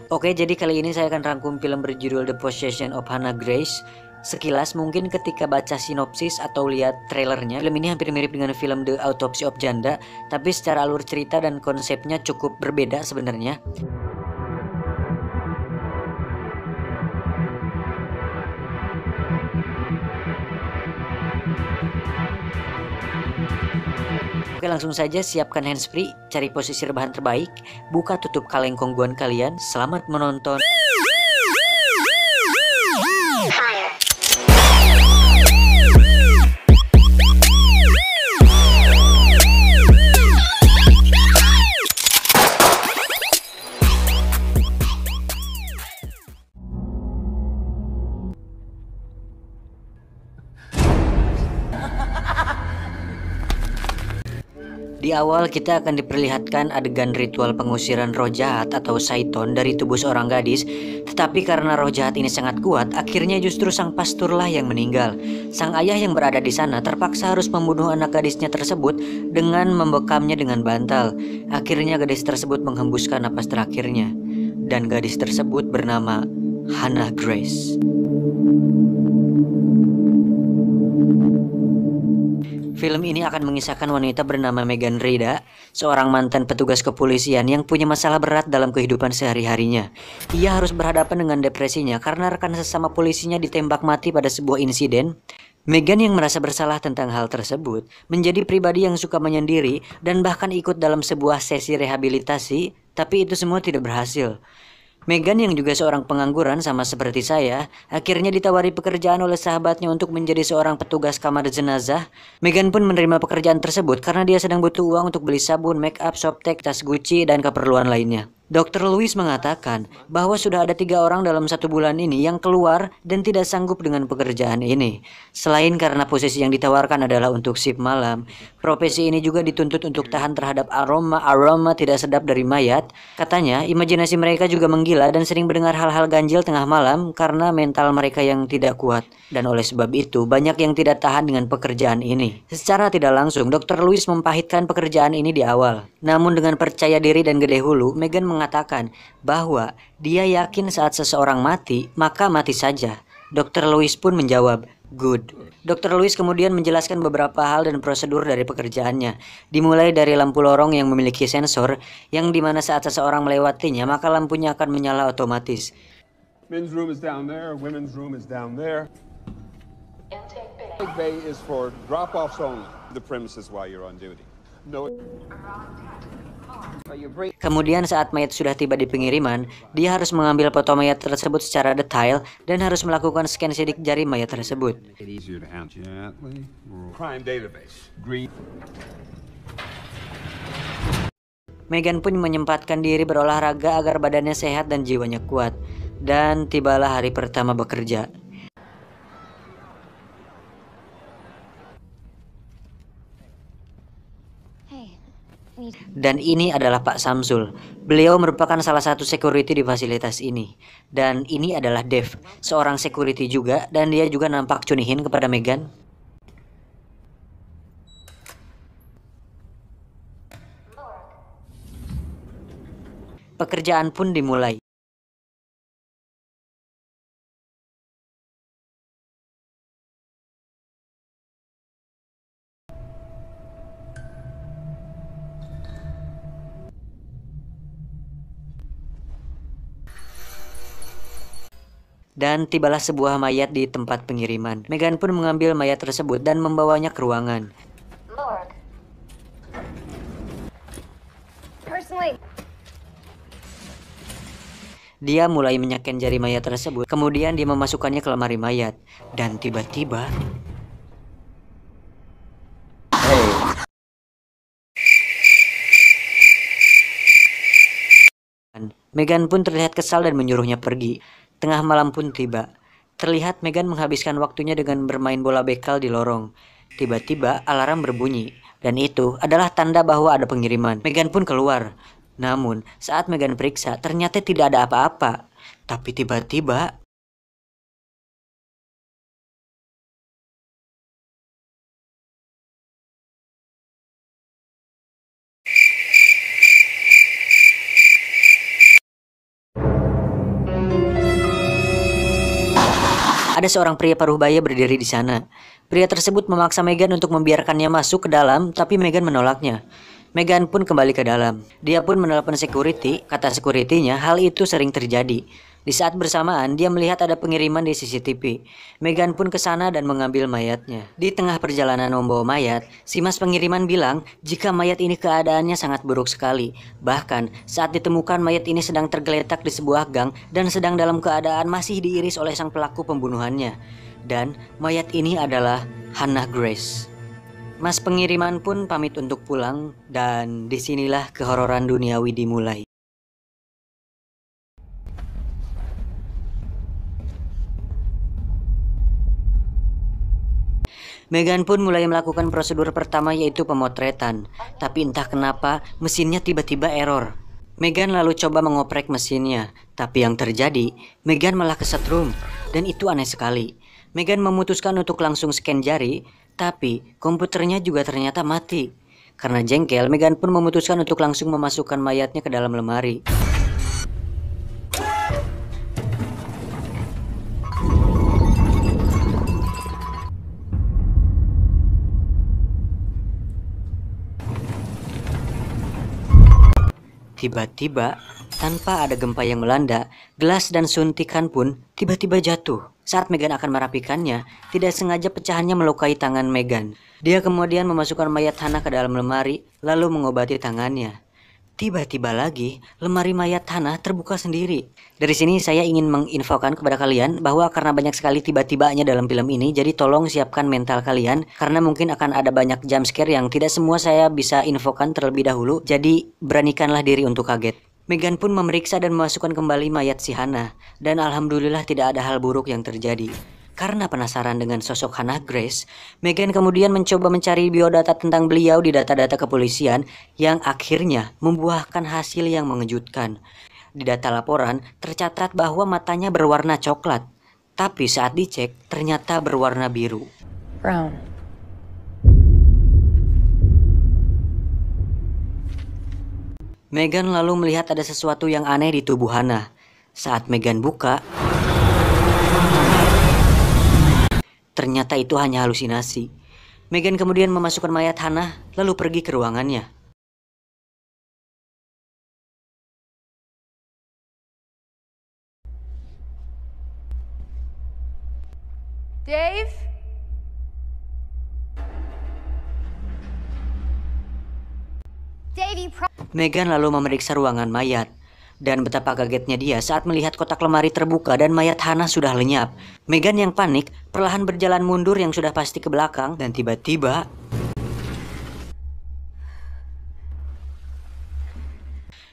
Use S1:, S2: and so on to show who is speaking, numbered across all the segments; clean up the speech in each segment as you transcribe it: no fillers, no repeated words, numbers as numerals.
S1: Oke, jadi kali ini saya akan rangkum film berjudul The Possession of Hannah Grace. Sekilas mungkin ketika baca sinopsis atau lihat trailernya, film ini hampir mirip dengan film The Autopsy of Janda, tapi secara alur cerita dan konsepnya cukup berbeda sebenarnya. Oke, langsung saja siapkan handsfree, cari posisi rebahan terbaik, buka tutup kaleng kongguan kalian, selamat menonton. Di awal kita akan diperlihatkan adegan ritual pengusiran roh jahat atau Saiton dari tubuh seorang gadis. Tetapi karena roh jahat ini sangat kuat, akhirnya justru sang pasturlah yang meninggal. Sang ayah yang berada di sana terpaksa harus membunuh anak gadisnya tersebut dengan membekamnya dengan bantal. Akhirnya gadis tersebut menghembuskan napas terakhirnya. Dan gadis tersebut bernama Hannah Grace. Film ini akan mengisahkan wanita bernama Megan Reda, seorang mantan petugas kepolisian yang punya masalah berat dalam kehidupan sehari-harinya. Ia harus berhadapan dengan depresinya karena rekan sesama polisinya ditembak mati pada sebuah insiden. Megan yang merasa bersalah tentang hal tersebut, menjadi pribadi yang suka menyendiri dan bahkan ikut dalam sebuah sesi rehabilitasi, tapi itu semua tidak berhasil. Megan yang juga seorang pengangguran sama seperti saya, akhirnya ditawari pekerjaan oleh sahabatnya untuk menjadi seorang petugas kamar jenazah. Megan pun menerima pekerjaan tersebut karena dia sedang butuh uang untuk beli sabun, make up, softtek, tas Gucci, dan keperluan lainnya. Dr. Louis mengatakan bahwa sudah ada 3 orang dalam 1 bulan ini yang keluar dan tidak sanggup dengan pekerjaan ini. Selain karena posisi yang ditawarkan adalah untuk shift malam, profesi ini juga dituntut untuk tahan terhadap aroma tidak sedap dari mayat. Katanya, imajinasi mereka juga menggila dan sering mendengar hal-hal ganjil tengah malam karena mental mereka yang tidak kuat. Dan oleh sebab itu, banyak yang tidak tahan dengan pekerjaan ini. Secara tidak langsung, Dr. Louis mempahitkan pekerjaan ini di awal. Namun dengan percaya diri dan gede hulu, Megan mengatakan bahwa dia yakin saat seseorang mati, maka mati saja. Dr. Louis pun menjawab, "Good." Dr. Louis kemudian menjelaskan beberapa hal dan prosedur dari pekerjaannya, dimulai dari lampu lorong yang memiliki sensor, yang dimana saat seseorang melewatinya, maka lampunya akan menyala otomatis.
S2: Men's room is down there, women's room is down there. Intake bay is for drop-offs only. The premises while you're on duty. No.
S1: Kemudian saat mayat sudah tiba di pengiriman, dia harus mengambil foto mayat tersebut secara detail dan harus melakukan scan sidik jari mayat tersebut.
S2: Crime database. Green.
S1: Megan pun menyempatkan diri berolahraga agar badannya sehat dan jiwanya kuat. Dan tibalah hari pertama bekerja. Dan ini adalah Pak Samsul. Beliau merupakan salah satu security di fasilitas ini. Dan ini adalah Dev, seorang security juga, dan dia juga nampak cunihin kepada Megan. Pekerjaan pun dimulai. Dan tibalah sebuah mayat di tempat pengiriman. Megan pun mengambil mayat tersebut dan membawanya ke ruangan. Dia mulai menyaken jari mayat tersebut, kemudian dia memasukkannya ke lemari mayat. Dan tiba-tiba... Megan pun terlihat kesal dan menyuruhnya pergi. Tengah malam pun tiba. Terlihat Megan menghabiskan waktunya dengan bermain bola bekal di lorong. Tiba-tiba alarm berbunyi, dan itu adalah tanda bahwa ada pengiriman. Megan pun keluar. Namun, saat Megan periksa, ternyata tidak ada apa-apa. Tapi tiba-tiba... ada seorang pria paruh baya berdiri di sana. Pria tersebut memaksa Megan untuk membiarkannya masuk ke dalam, tapi Megan menolaknya. Megan pun kembali ke dalam. Dia pun menelpon security, kata security-nya hal itu sering terjadi. Di saat bersamaan, dia melihat ada pengiriman di CCTV. Megan pun ke sana dan mengambil mayatnya. Di tengah perjalanan membawa mayat, si mas pengiriman bilang jika mayat ini keadaannya sangat buruk sekali. Bahkan, saat ditemukan mayat ini sedang tergeletak di sebuah gang dan sedang dalam keadaan masih diiris oleh sang pelaku pembunuhannya. Dan mayat ini adalah Hannah Grace. Mas pengiriman pun pamit untuk pulang dan disinilah kehororan duniawi dimulai. Megan pun mulai melakukan prosedur pertama yaitu pemotretan. Tapi entah kenapa mesinnya tiba-tiba error. Megan lalu coba mengoprek mesinnya. Tapi yang terjadi, Megan malah kesetrum. Dan itu aneh sekali. Megan memutuskan untuk langsung scan jari. Tapi komputernya juga ternyata mati. Karena jengkel, Megan pun memutuskan untuk langsung memasukkan mayatnya ke dalam lemari. Tiba-tiba, tanpa ada gempa yang melanda, gelas dan suntikan pun tiba-tiba jatuh. Saat Megan akan merapikannya, tidak sengaja pecahannya melukai tangan Megan. Dia kemudian memasukkan mayat Hannah ke dalam lemari, lalu mengobati tangannya. Tiba-tiba lagi, lemari mayat Hannah terbuka sendiri. Dari sini saya ingin menginfokan kepada kalian bahwa karena banyak sekali tiba-tibanya dalam film ini, jadi tolong siapkan mental kalian karena mungkin akan ada banyak jump scare yang tidak semua saya bisa infokan terlebih dahulu, jadi beranikanlah diri untuk kaget. Megan pun memeriksa dan memasukkan kembali mayat si Hannah, dan alhamdulillah tidak ada hal buruk yang terjadi. Karena penasaran dengan sosok Hannah Grace, Megan kemudian mencoba mencari biodata tentang beliau di data-data kepolisian yang akhirnya membuahkan hasil yang mengejutkan. Di data laporan tercatat bahwa matanya berwarna coklat, tapi saat dicek ternyata berwarna biru.
S3: Brown.
S1: Megan lalu melihat ada sesuatu yang aneh di tubuh Hannah. Saat Megan buka, ternyata itu hanya halusinasi. Megan kemudian memasukkan mayat Hannah, lalu pergi ke ruangannya.
S3: Dave?
S1: Megan lalu memeriksa ruangan mayat. Dan betapa kagetnya dia saat melihat kotak lemari terbuka dan mayat Hannah sudah lenyap. Megan yang panik perlahan berjalan mundur yang sudah pasti ke belakang dan tiba-tiba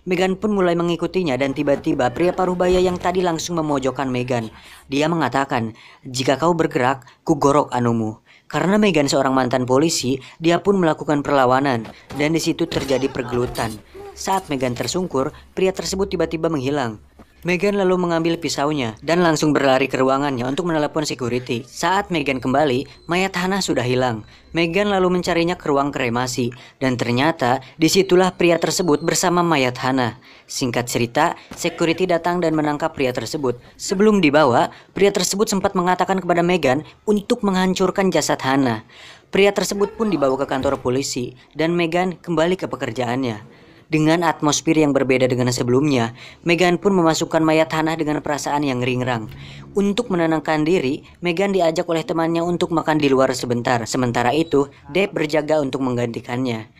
S1: Megan pun mulai mengikutinya dan tiba-tiba pria paruh baya yang tadi langsung memojokkan Megan. Dia mengatakan, "Jika kau bergerak, ku gorok anumu." Karena Megan seorang mantan polisi, dia pun melakukan perlawanan dan di situ terjadi pergelutan. Saat Megan tersungkur, pria tersebut tiba-tiba menghilang. Megan lalu mengambil pisaunya dan langsung berlari ke ruangannya untuk menelepon security. Saat Megan kembali, mayat Hannah sudah hilang. Megan lalu mencarinya ke ruang kremasi dan ternyata disitulah pria tersebut bersama mayat Hannah. Singkat cerita, security datang dan menangkap pria tersebut. Sebelum dibawa, pria tersebut sempat mengatakan kepada Megan untuk menghancurkan jasad Hannah. Pria tersebut pun dibawa ke kantor polisi dan Megan kembali ke pekerjaannya. Dengan atmosfer yang berbeda dengan sebelumnya, Megan pun memasukkan mayat Hannah dengan perasaan yang ringrang. Untuk menenangkan diri, Megan diajak oleh temannya untuk makan di luar sebentar. Sementara itu, Deb berjaga untuk menggantikannya.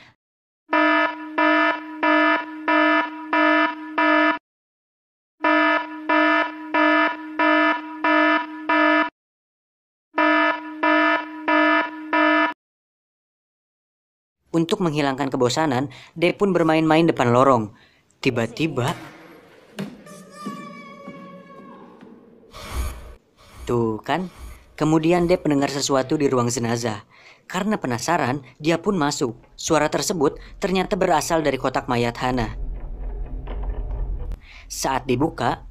S1: Untuk menghilangkan kebosanan, Deb pun bermain-main depan lorong. Tiba-tiba, tuh kan, kemudian Deb mendengar sesuatu di ruang jenazah. Karena penasaran, dia pun masuk. Suara tersebut ternyata berasal dari kotak mayat Hannah. Saat dibuka,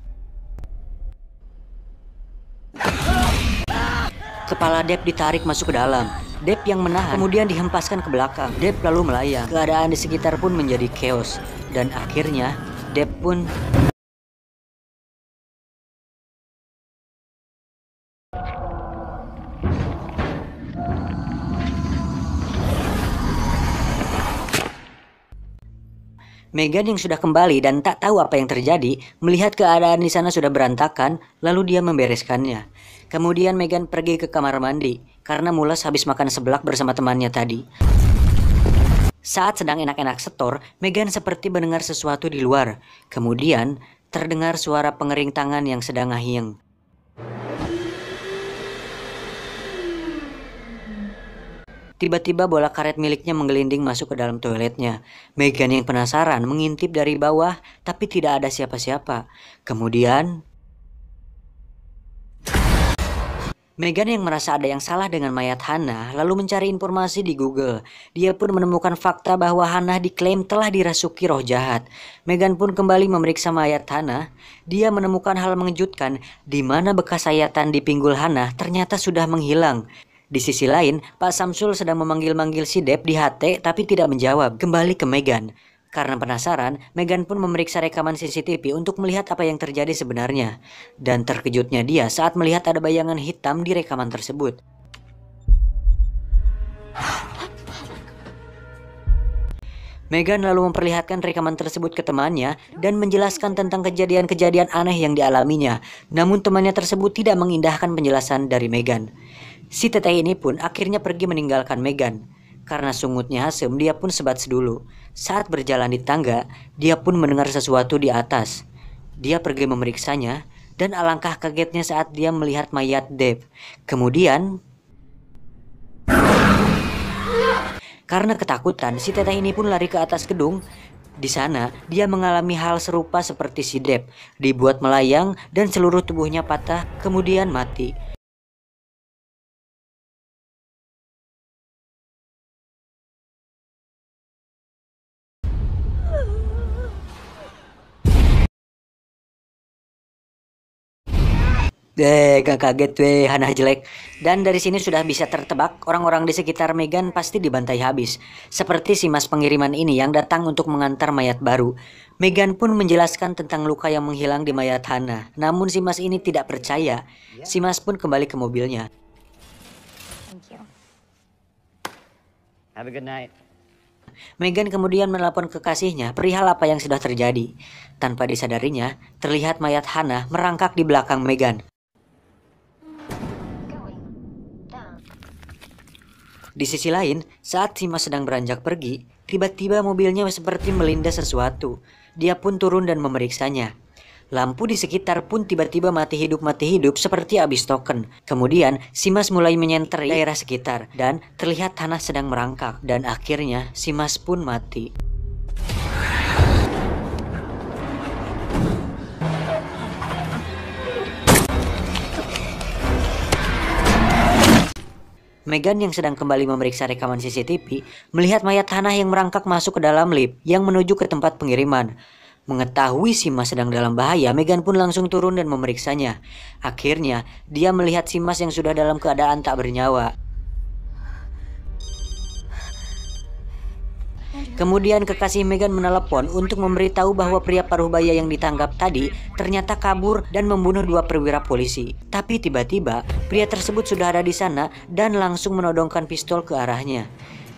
S1: kepala Deb ditarik masuk ke dalam. Deb yang menahan, kemudian dihempaskan ke belakang. Deb lalu melayang. Keadaan di sekitar pun menjadi chaos. Dan akhirnya, Deb pun Megan yang sudah kembali dan tak tahu apa yang terjadi, melihat keadaan di sana sudah berantakan, lalu dia membereskannya. Kemudian Megan pergi ke kamar mandi, karena mules habis makan seblak bersama temannya tadi. Saat sedang enak-enak setor, Megan seperti mendengar sesuatu di luar. Kemudian, terdengar suara pengering tangan yang sedang ngahiyeng. Tiba-tiba bola karet miliknya menggelinding masuk ke dalam toiletnya. Megan yang penasaran mengintip dari bawah, tapi tidak ada siapa-siapa. Kemudian, Megan yang merasa ada yang salah dengan mayat Hannah, lalu mencari informasi di Google. Dia pun menemukan fakta bahwa Hannah diklaim telah dirasuki roh jahat. Megan pun kembali memeriksa mayat Hannah. Dia menemukan hal mengejutkan, di mana bekas sayatan di pinggul Hannah ternyata sudah menghilang. Di sisi lain, Pak Samsul sedang memanggil-manggil si Deb di HT tapi tidak menjawab. Kembali ke Megan. Karena penasaran, Megan pun memeriksa rekaman CCTV untuk melihat apa yang terjadi sebenarnya. Dan terkejutnya dia saat melihat ada bayangan hitam di rekaman tersebut. Megan lalu memperlihatkan rekaman tersebut ke temannya dan menjelaskan tentang kejadian-kejadian aneh yang dialaminya. Namun temannya tersebut tidak mengindahkan penjelasan dari Megan. Si teteh ini pun akhirnya pergi meninggalkan Megan. Karena sungutnya asem, dia pun sebat dulu. Saat berjalan di tangga, dia pun mendengar sesuatu di atas. Dia pergi memeriksanya, dan alangkah kagetnya saat dia melihat mayat Deb. Kemudian, karena ketakutan, si teteh ini pun lari ke atas gedung. Di sana, dia mengalami hal serupa seperti si Deb. Dibuat melayang dan seluruh tubuhnya patah, kemudian mati. Gak kaget weh, Hannah jelek. Dan dari sini sudah bisa tertebak, orang-orang di sekitar Megan pasti dibantai habis. Seperti si mas pengiriman ini yang datang untuk mengantar mayat baru. Megan pun menjelaskan tentang luka yang menghilang di mayat Hannah. Namun si mas ini tidak percaya. Si mas pun kembali ke mobilnya.
S3: Thank you.
S4: Have a good night.
S1: Megan kemudian menelpon kekasihnya perihal apa yang sudah terjadi. Tanpa disadarinya, terlihat mayat Hannah merangkak di belakang Megan. Di sisi lain, saat si mas sedang beranjak pergi, tiba-tiba mobilnya seperti melindas sesuatu. Dia pun turun dan memeriksanya. Lampu di sekitar pun tiba-tiba mati hidup seperti habis token. Kemudian, si mas mulai menyenteri daerah sekitar dan terlihat tanah sedang merangkak. Dan akhirnya, si mas pun mati. Megan yang sedang kembali memeriksa rekaman CCTV melihat mayat Hannah yang merangkak masuk ke dalam lift yang menuju ke tempat pengiriman. Mengetahui si mas sedang dalam bahaya, Megan pun langsung turun dan memeriksanya. Akhirnya, dia melihat si mas yang sudah dalam keadaan tak bernyawa. Kemudian kekasih Megan menelepon untuk memberitahu bahwa pria paruh baya yang ditangkap tadi ternyata kabur dan membunuh 2 perwira polisi. Tapi tiba-tiba pria tersebut sudah ada di sana dan langsung menodongkan pistol ke arahnya.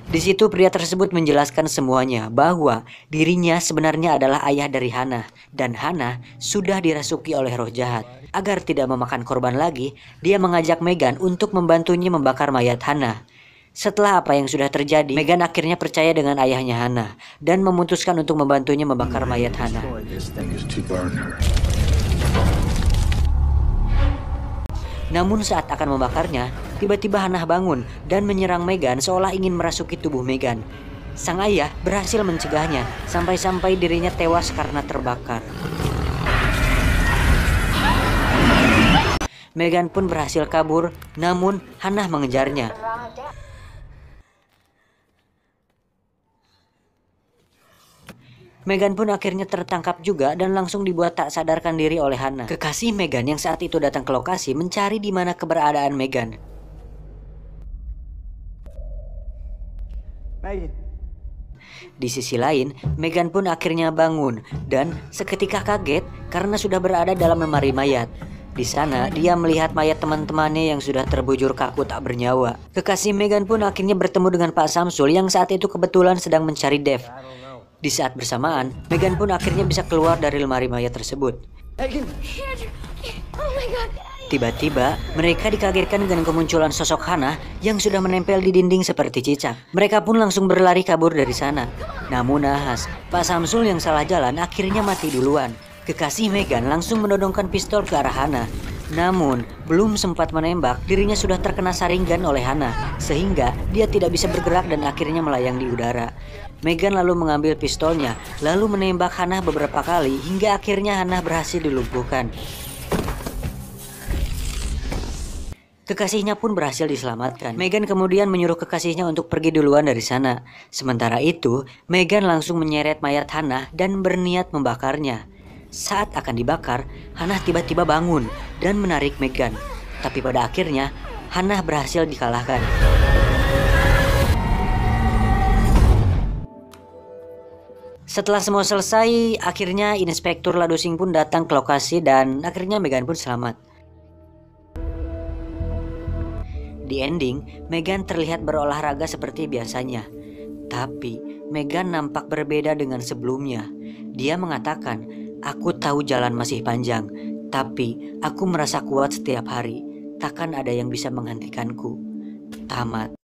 S1: Di situ pria tersebut menjelaskan semuanya bahwa dirinya sebenarnya adalah ayah dari Hannah dan Hannah sudah dirasuki oleh roh jahat. Agar tidak memakan korban lagi, dia mengajak Megan untuk membantunya membakar mayat Hannah. Setelah apa yang sudah terjadi, Megan akhirnya percaya dengan ayahnya Hannah dan memutuskan untuk membantunya membakar mayat Hannah. Namun saat akan membakarnya, tiba-tiba Hannah bangun dan menyerang Megan seolah ingin merasuki tubuh Megan. Sang ayah berhasil mencegahnya sampai-sampai dirinya tewas karena terbakar. Megan pun berhasil kabur, namun Hannah mengejarnya. Megan pun akhirnya tertangkap juga dan langsung dibuat tak sadarkan diri oleh Hannah. Kekasih Megan yang saat itu datang ke lokasi mencari di mana keberadaan Megan. Di sisi lain, Megan pun akhirnya bangun dan seketika kaget karena sudah berada dalam lemari mayat. Di sana, dia melihat mayat teman-temannya yang sudah terbujur kaku tak bernyawa. Kekasih Megan pun akhirnya bertemu dengan Pak Samsul yang saat itu kebetulan sedang mencari Dev. Di saat bersamaan, Megan pun akhirnya bisa keluar dari lemari mayat tersebut.
S3: Andrew. Oh my God.
S1: Tiba-tiba, mereka dikagetkan dengan kemunculan sosok Hannah yang sudah menempel di dinding seperti cicak. Mereka pun langsung berlari kabur dari sana. Namun nahas, Pak Samsul yang salah jalan akhirnya mati duluan. Kekasih Megan langsung menodongkan pistol ke arah Hannah. Namun, belum sempat menembak, dirinya sudah terkena saringan oleh Hannah, sehingga dia tidak bisa bergerak dan akhirnya melayang di udara. Megan lalu mengambil pistolnya, lalu menembak Hannah beberapa kali hingga akhirnya Hannah berhasil dilumpuhkan. Kekasihnya pun berhasil diselamatkan. Megan kemudian menyuruh kekasihnya untuk pergi duluan dari sana. Sementara itu, Megan langsung menyeret mayat Hannah dan berniat membakarnya. Saat akan dibakar, Hannah tiba-tiba bangun dan menarik Megan. Tapi pada akhirnya, Hannah berhasil dikalahkan. Setelah semua selesai, akhirnya Inspektur Ladosing pun datang ke lokasi dan akhirnya Megan pun selamat. Di ending, Megan terlihat berolahraga seperti biasanya. Tapi, Megan nampak berbeda dengan sebelumnya. Dia mengatakan, "Aku tahu jalan masih panjang, tapi aku merasa kuat setiap hari. Takkan ada yang bisa menghentikanku." Tamat.